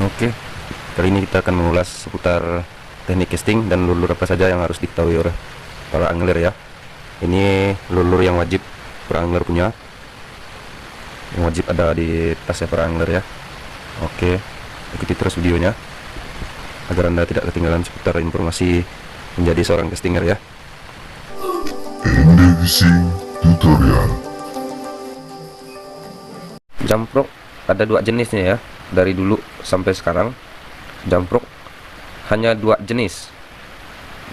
Oke, kali ini kita akan mengulas seputar teknik casting dan lulur apa saja yang harus diketahui oleh para angler ya. Ini lulur yang wajib para angler punya, yang wajib ada di tasnya para angler ya. Oke, ikuti terus videonya agar Anda tidak ketinggalan seputar informasi menjadi seorang castinger ya. Fishing Tutorial. Jamprok ada dua jenisnya ya. Dari dulu sampai sekarang jamprok hanya dua jenis.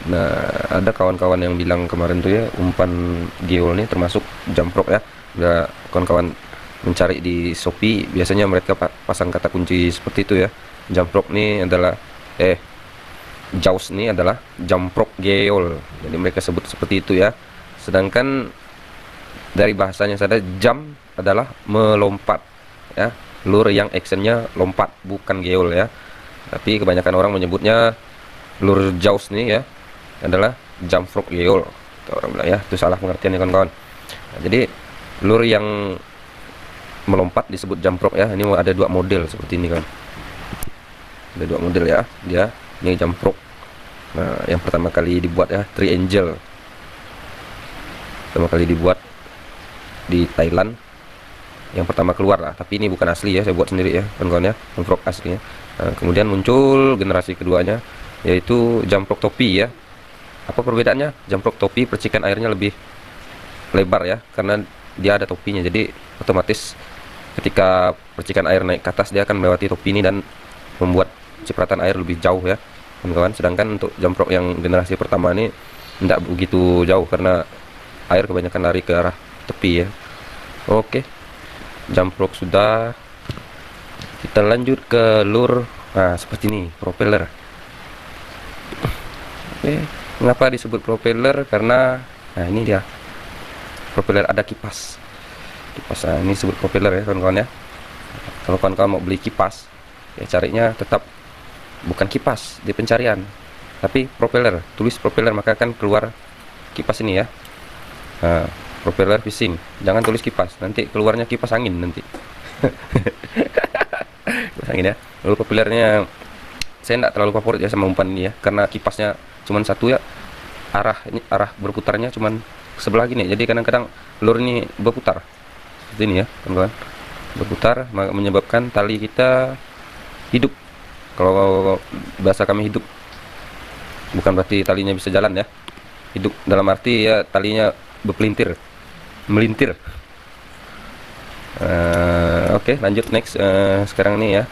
Nah, ada kawan-kawan yang bilang kemarin tuh ya, umpan geol ini termasuk jamprok ya. Ada kawan-kawan mencari di Shopee, biasanya mereka pasang kata kunci seperti itu ya. Jamprok ini adalah jaws ini adalah jamprok geol. Jadi mereka sebut seperti itu ya. Sedangkan dari bahasanya saja, jam adalah melompat ya. Lure yang actionnya lompat, bukan geol ya. Tapi kebanyakan orang menyebutnya lure jaws nih ya adalah jump frog geol. Itu orang bilang ya, itu salah pengertian ya kawan-kawan. Nah, jadi lure yang melompat disebut jump frog ya. Ini ada dua model seperti ini kan. Ada dua model ya. Dia ini jump frog. Nah, yang pertama kali dibuat ya, Triangle. Pertama kali dibuat di Thailand. Yang pertama keluar lah, tapi ini bukan asli ya, saya buat sendiri ya kawan-kawan ya, jamprok aslinya. Nah, kemudian muncul generasi keduanya, yaitu jamprok topi ya. Apa perbedaannya? Jamprok topi percikan airnya lebih lebar ya, karena dia ada topinya, jadi otomatis ketika percikan air naik ke atas dia akan melewati topi ini dan membuat cipratan air lebih jauh ya kawan-kawan. Sedangkan untuk jamprok yang generasi pertama ini tidak begitu jauh karena air kebanyakan lari ke arah tepi ya. Oke, jamprok sudah, kita lanjut ke lure. Nah, seperti ini, propeller. Oke, mengapa disebut propeller? Karena nah ini dia, propeller ada kipas. Nah, ini disebut propeller ya kawan-kawan ya. Kalau kawan-kawan mau beli kipas ya, carinya tetap bukan kipas di pencarian, tapi propeller. Tulis propeller maka akan keluar kipas ini ya. Nah, propeller fishing, jangan tulis kipas, nanti keluarnya kipas angin nanti. Kipas angin ya. Lalu propellernya saya tidak terlalu favorit ya sama umpan ini ya, karena kipasnya cuma satu ya, arah berputarnya cuma sebelah gini, jadi kadang-kadang lure ini berputar seperti ini ya teman-teman, berputar menyebabkan tali kita hidup. Kalau bahasa kami hidup bukan berarti talinya bisa jalan ya, hidup dalam arti ya talinya berpelintir, melintir. Oke, lanjut next. Sekarang ini ya,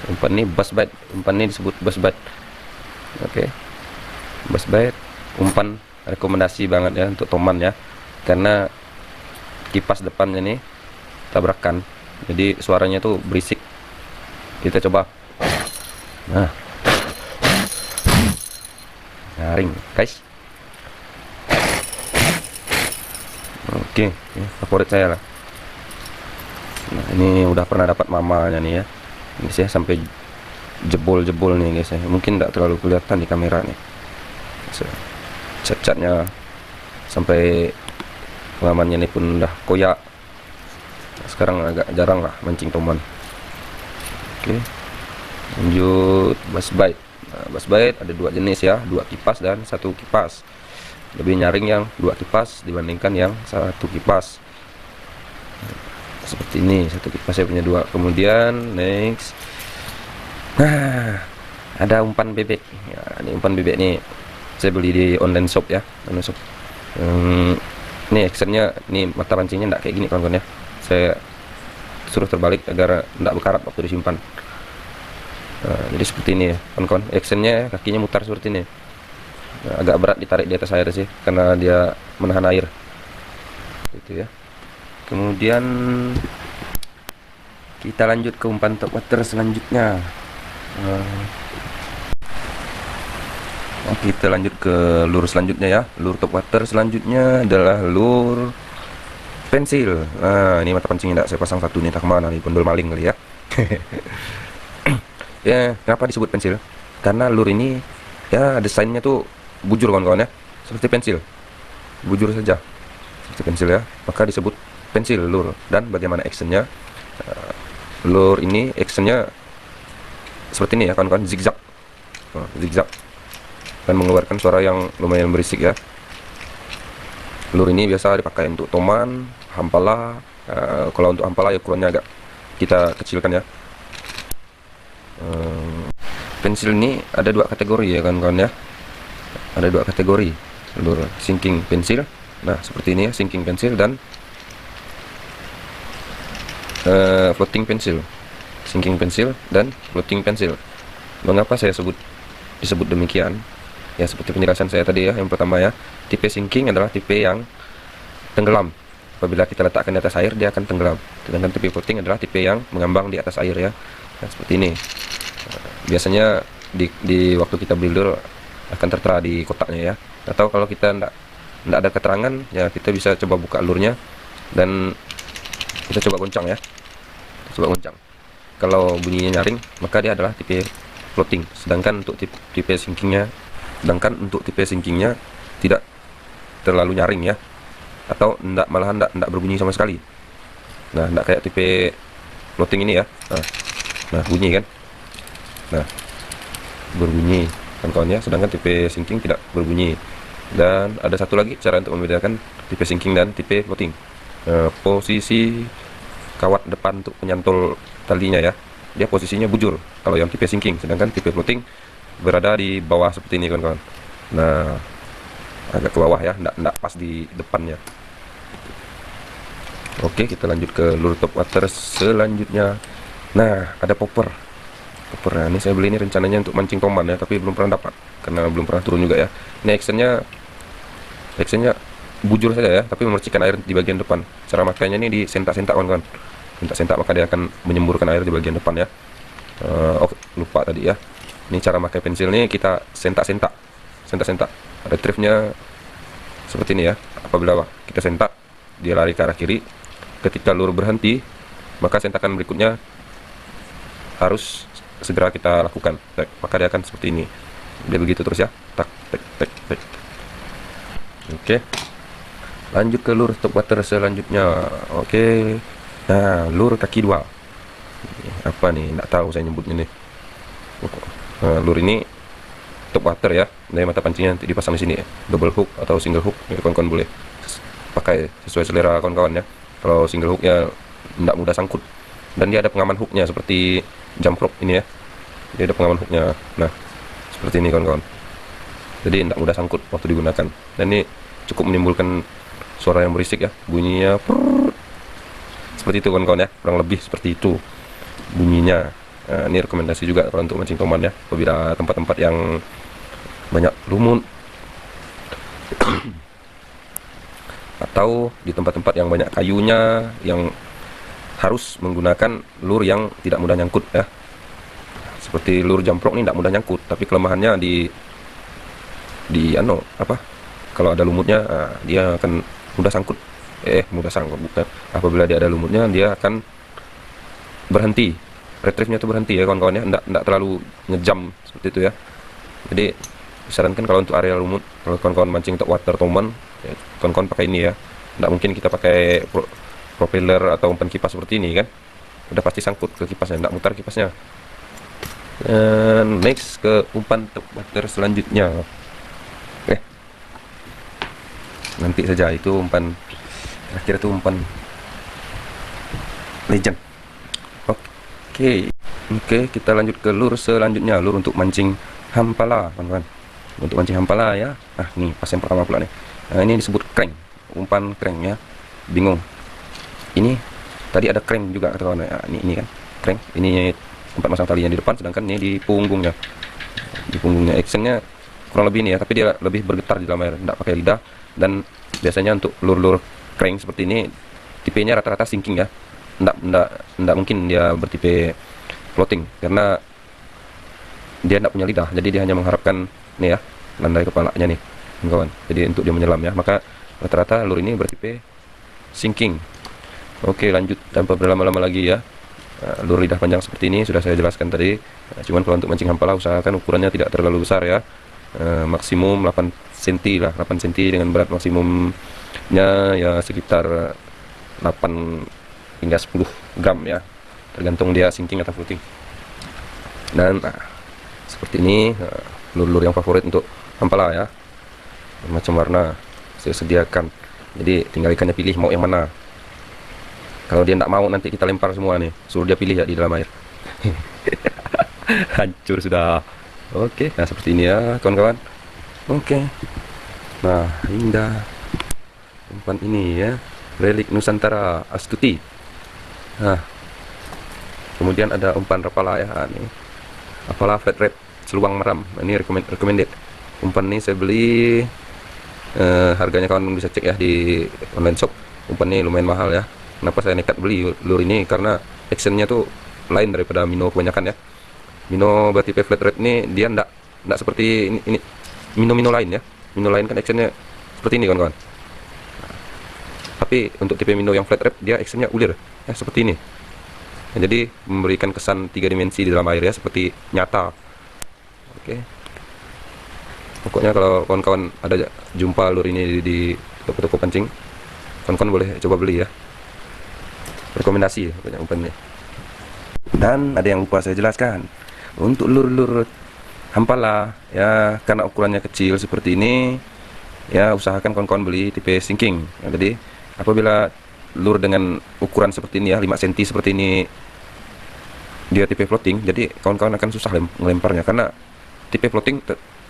umpan ini buzz bite. Umpan ini disebut buzz bite. Oke, buzz bite umpan rekomendasi banget ya untuk toman ya, karena kipas depannya nih tabrakan, jadi suaranya tuh berisik. Kita coba. Nah, nyaring guys. Oke, ya, favorit saya lah. Nah, ini udah pernah dapat mamanya nih ya. Ini saya sampai jebol-jebol nih guys ya. Mungkin tidak terlalu kelihatan di kamera nih. Cat-catnya sampai pengamannya ini pun udah koyak. Sekarang agak jarang lah mancing toman. Oke, lanjut bass bite. Nah, bass bite ada dua jenis ya, dua kipas dan satu kipas. Lebih nyaring yang dua kipas dibandingkan yang satu kipas. Seperti ini, satu kipas saya punya dua. Kemudian next, nah ada umpan bebek ya. Ini umpan bebek nih saya beli di online shop ya, online shop. Ini actionnya, ini mata pancingnya enggak kayak gini kawan-kawan ya, saya suruh terbalik agar enggak berkarat waktu disimpan. Nah, jadi seperti ini ya kawan-kawan, actionnya kakinya mutar seperti ini. Nah, agak berat ditarik di atas air sih karena dia menahan air itu ya. Kemudian kita lanjut ke umpan top water selanjutnya. Kita lanjut ke lure selanjutnya ya. Lure top water selanjutnya adalah lure pensil. Nah, ini mata pancingnya enggak saya pasang satu nih, tak kemana nih, pondol maling kali ya. Ya, kenapa disebut pensil? Karena lure ini ya desainnya tuh bujur kawan-kawan ya, seperti pensil, bujur saja seperti pensil ya, maka disebut pensil lure. Dan bagaimana actionnya? Lure ini actionnya seperti ini ya kawan-kawan, zigzag. Zigzag dan mengeluarkan suara yang lumayan berisik ya. Lur ini biasa dipakai untuk toman, hampala. Kalau untuk hampala ya ukurannya agak kita kecilkan ya. Pensil ini ada dua kategori ya kawan-kawan ya. Ada dua kategori lur sinking pensil. Nah seperti ini ya, sinking pensil dan floating pensil. Sinking pensil dan floating pensil. Mengapa saya disebut demikian? Ya seperti penjelasan saya tadi ya. Yang pertama ya, tipe sinking adalah tipe yang tenggelam. Apabila kita letakkan di atas air, dia akan tenggelam. Sedangkan tipe floating adalah tipe yang mengambang di atas air ya. Nah, seperti ini. Biasanya di waktu kita beli lur akan tertera di kotaknya ya. Atau kalau kita tidak ada keterangan ya, kita bisa coba buka lurnya dan kita coba goncang ya. Coba goncang. Kalau bunyinya nyaring, maka dia adalah tipe floating. Sedangkan untuk tipe sinkingnya tidak terlalu nyaring ya, atau malahan enggak berbunyi sama sekali. Nah, enggak kayak tipe floating ini ya. Nah, bunyi kan. Nah, berbunyi kawan-kawan ya, sedangkan tipe sinking tidak berbunyi. Dan ada satu lagi cara untuk membedakan tipe sinking dan tipe floating. Posisi kawat depan untuk penyantol talinya ya, dia posisinya bujur kalau yang tipe sinking, sedangkan tipe floating berada di bawah seperti ini kawan-kawan. Nah, agak ke bawah ya, enggak pas di depannya. Oke, kita lanjut ke lure top water selanjutnya. Nah, ada popper. Nah, ini saya beli ini rencananya untuk mancing toman ya, tapi belum pernah dapat karena belum pernah turun juga ya. Ini actionnya bujur saja ya, tapi memercikan air di bagian depan. Cara makainya ini disentak-sentak kawan-kawan. Sentak-sentak maka dia akan menyemburkan air di bagian depan ya. Oke, lupa tadi ya. Ini cara pakai pensil ini, kita sentak-sentak. Retrieve-nya seperti ini ya. Apabila kita sentak, dia lari ke arah kiri. Ketika lure berhenti, maka sentakan berikutnya harus segera kita lakukan. Maka dia akan seperti ini. Dia begitu terus ya. Tak, tek, tek, tek. Oke. Lanjut ke lure top water selanjutnya. Oke. Nah, lure kaki dua. Apa nih? Nggak tahu saya nyebutnya nih. Nah, lure ini top water ya. Dari mata pancingnya nanti dipasang di sini ya. Double hook atau single hook, ya, kawan-kawan boleh pakai sesuai selera kawan-kawan ya. Kalau single hook ya nggak mudah sangkut. Dan dia ada pengaman hooknya seperti jump rope ini ya. Dia ada pengaman hooknya. Nah, seperti ini kawan-kawan. Jadi nggak mudah sangkut waktu digunakan. Dan ini cukup menimbulkan suara yang berisik ya. Bunyinya seperti itu kawan-kawan ya. Kurang lebih seperti itu bunyinya. Nah, ini rekomendasi juga kalau untuk mancing toman ya. Apabila tempat-tempat yang banyak lumut atau di tempat-tempat yang banyak kayunya, yang harus menggunakan lure yang tidak mudah nyangkut ya. Seperti lure jump rope ini tidak mudah nyangkut, tapi kelemahannya di kalau ada lumutnya, dia akan mudah sangkut. Bukan. Apabila dia ada lumutnya, dia akan berhenti. Retrieve-nya itu berhenti ya kawan-kawan ya, enggak terlalu ngejam seperti itu ya. Jadi disarankan kalau untuk area lumut, kalau kawan-kawan mancing top water toman, ya, kawan-kawan pakai ini ya. Enggak mungkin kita pakai propeller atau umpan kipas seperti ini kan. Udah pasti sangkut ke kipasnya, enggak mutar kipasnya. Dan next ke umpan top water selanjutnya. Oke. Nanti saja itu umpan terakhir, itu umpan legend. Oke, kita lanjut ke lure selanjutnya, lure untuk mancing hampala, teman-teman. Untuk mancing hampala ya. Nih pas yang pertama pula nih. Nah, ini disebut crank, umpan crank ya. Bingung. Ini tadi ada crank juga kawan. Ini kan crank. Ini tempat masang talinya di depan, sedangkan ini di punggungnya. Di punggungnya actionnya kurang lebih ini ya, tapi dia lebih bergetar di dalam air, tidak pakai lidah. Dan biasanya untuk lure-lure crank seperti ini, tipenya rata-rata sinking ya. Nggak mungkin dia bertipe floating karena dia tidak punya lidah, jadi dia hanya mengharapkan nih ya landai kepalanya nih kawan. Jadi untuk dia menyelam ya, maka rata-rata lure ini bertipe sinking. Oke, lanjut tanpa berlama-lama lagi ya. Lure lidah panjang seperti ini sudah saya jelaskan tadi. Cuman kalau untuk mancing hampala usahakan ukurannya tidak terlalu besar ya. Maksimum 8 cm lah, 8 cm dengan berat maksimumnya ya sekitar 8 hingga 10 gram ya, tergantung dia sinking atau floating. Dan seperti ini lur-lur yang favorit untuk Hampala ya, macam warna saya sediakan, jadi tinggal ikannya pilih mau yang mana. Kalau dia tidak mau nanti kita lempar semua nih, suruh dia pilih ya di dalam air. Hancur sudah. Oke, nah seperti ini ya kawan-kawan. Oke, nah indah umpan ini ya, relik Nusantara Astuti. Nah kemudian ada umpan rapala ya, nih Rapala flat rate seluang meram, ini recommended. Umpan ini saya beli, harganya kawan bisa cek ya di online shop. Umpan ini lumayan mahal ya. Kenapa saya nekat beli lure ini, karena actionnya tuh lain daripada Mino kebanyakan ya. Mino berarti flat rate ini dia ndak seperti ini Mino lain ya. Mino lain kan actionnya seperti ini kawan-kawan. Tapi untuk tipe Mino yang flat rate dia actionnya ulir ya, seperti ini. Nah, jadi memberikan kesan 3 dimensi di dalam air ya, seperti nyata. Oke. Pokoknya kalau kawan-kawan ada jumpa lure ini di toko-toko pancing, kawan-kawan boleh coba beli ya. Rekomendasi banyak umpannya. Dan ada yang lupa saya jelaskan. Untuk lur-lur Hampala ya, karena ukurannya kecil seperti ini ya, usahakan kawan-kawan beli tipe sinking ya. Jadi apabila lur dengan ukuran seperti ini ya, 5 cm seperti ini, dia tipe floating, jadi kawan-kawan akan susah melemparnya, karena tipe floating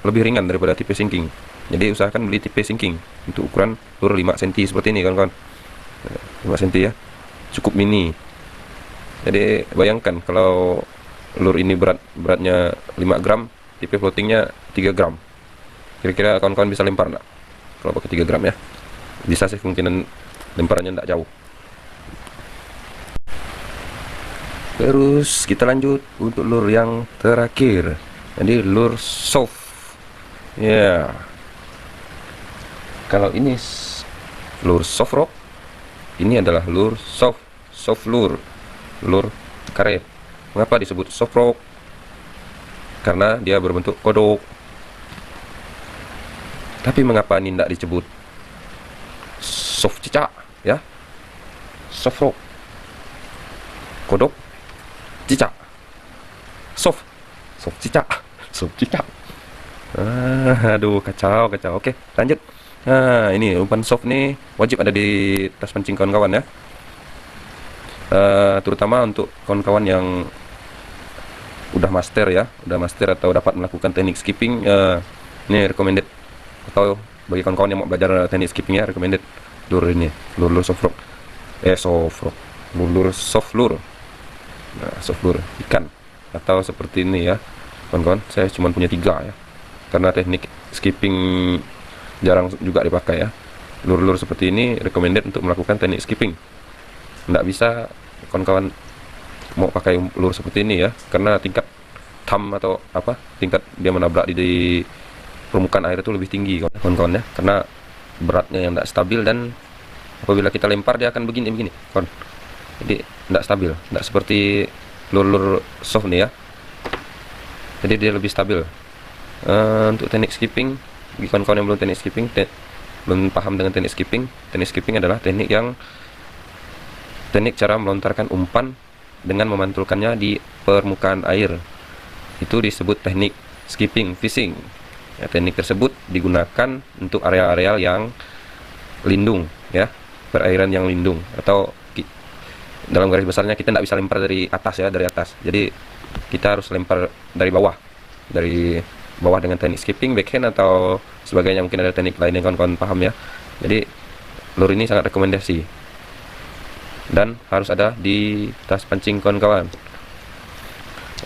lebih ringan daripada tipe sinking. Jadi usahakan beli tipe sinking untuk ukuran lur 5 cm seperti ini kawan-kawan. 5 cm ya, cukup mini. Jadi bayangkan kalau lur ini beratnya 5 gram, tipe floatingnya 3 gram. Kira-kira kawan-kawan bisa lempar enggak kalau pakai 3 gram ya? Bisa sih, kemungkinan lemparannya enggak jauh. Terus kita lanjut untuk lur yang terakhir. Jadi lur soft. Ya. Kalau ini lur soft rock, ini adalah lur soft lur karet. Mengapa disebut soft rock? Karena dia berbentuk kodok. Tapi mengapa ini tidak disebut soft cicak ya? Soft rock, kodok, cicak, soft cicak, soft cicak. Aduh, kacau. Oke, lanjut. Nah, ini umpan soft nih wajib ada di tas pancing kawan-kawan ya. Terutama untuk kawan-kawan yang udah master atau dapat melakukan teknik skipping, ini recommended. Atau bagi kawan-kawan yang mau belajar teknik skipping ya, recommended lure ini, lure soft rock, lure soft lure. Nah, soft lure ikan atau seperti ini ya kawan-kawan. Saya cuma punya 3 ya, karena teknik skipping jarang juga dipakai ya. Lure-lure seperti ini recommended untuk melakukan teknik skipping. Nggak bisa kawan-kawan mau pakai lure seperti ini ya, karena tingkat atau tingkat dia menabrak di permukaan air itu lebih tinggi kawan-kawan ya, karena beratnya yang tidak stabil, dan apabila kita lempar dia akan begini kawan. Jadi tidak stabil, tidak seperti lure soft nih ya. Jadi dia lebih stabil. Untuk teknik skipping, bagi kawan-kawan yang belum teknik skipping, belum paham dengan teknik skipping adalah teknik cara melontarkan umpan dengan memantulkannya di permukaan air. Itu disebut teknik skipping fishing ya. Teknik tersebut digunakan untuk area-area yang lindung ya, perairan yang lindung, atau dalam garis besarnya kita tidak bisa lempar dari atas ya, jadi kita harus lempar dari bawah dengan teknik skipping, backhand atau sebagainya. Mungkin ada teknik lain yang kawan-kawan paham ya. Jadi lure ini sangat rekomendasi dan harus ada di tas pancing kawan-kawan.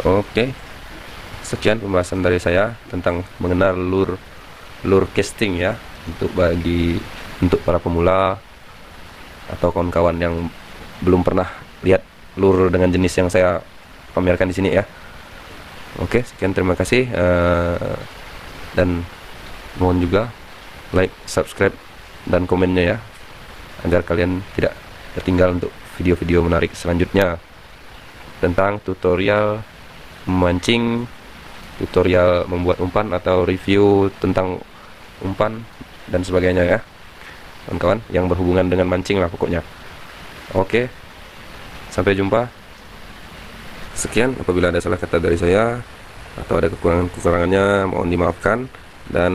Oke, sekian pembahasan dari saya tentang mengenal lure casting ya, untuk para pemula atau kawan-kawan yang belum pernah lihat lure dengan jenis yang saya pamerkan di sini ya. Oke, sekian, terima kasih, dan mohon juga like, subscribe, dan komennya ya, agar kalian tidak tertinggal untuk video-video menarik selanjutnya tentang tutorial memancing, tutorial membuat umpan, atau review tentang umpan dan sebagainya ya kawan-kawan, yang berhubungan dengan mancing lah pokoknya. Oke, sampai jumpa. Sekian, apabila ada salah kata dari saya atau ada kekurangannya mohon dimaafkan, dan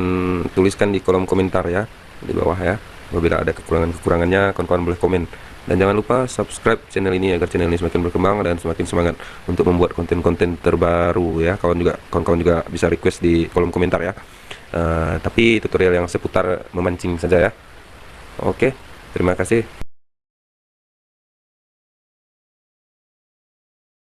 tuliskan di kolom komentar ya, di bawah ya. Apabila ada kekurangannya, kawan-kawan boleh komen. Dan jangan lupa subscribe channel ini agar channel ini semakin berkembang dan semakin semangat untuk membuat konten-konten terbaru ya. Kawan-kawan juga bisa request di kolom komentar ya. Tapi tutorial yang seputar memancing saja ya. Oke, terima kasih.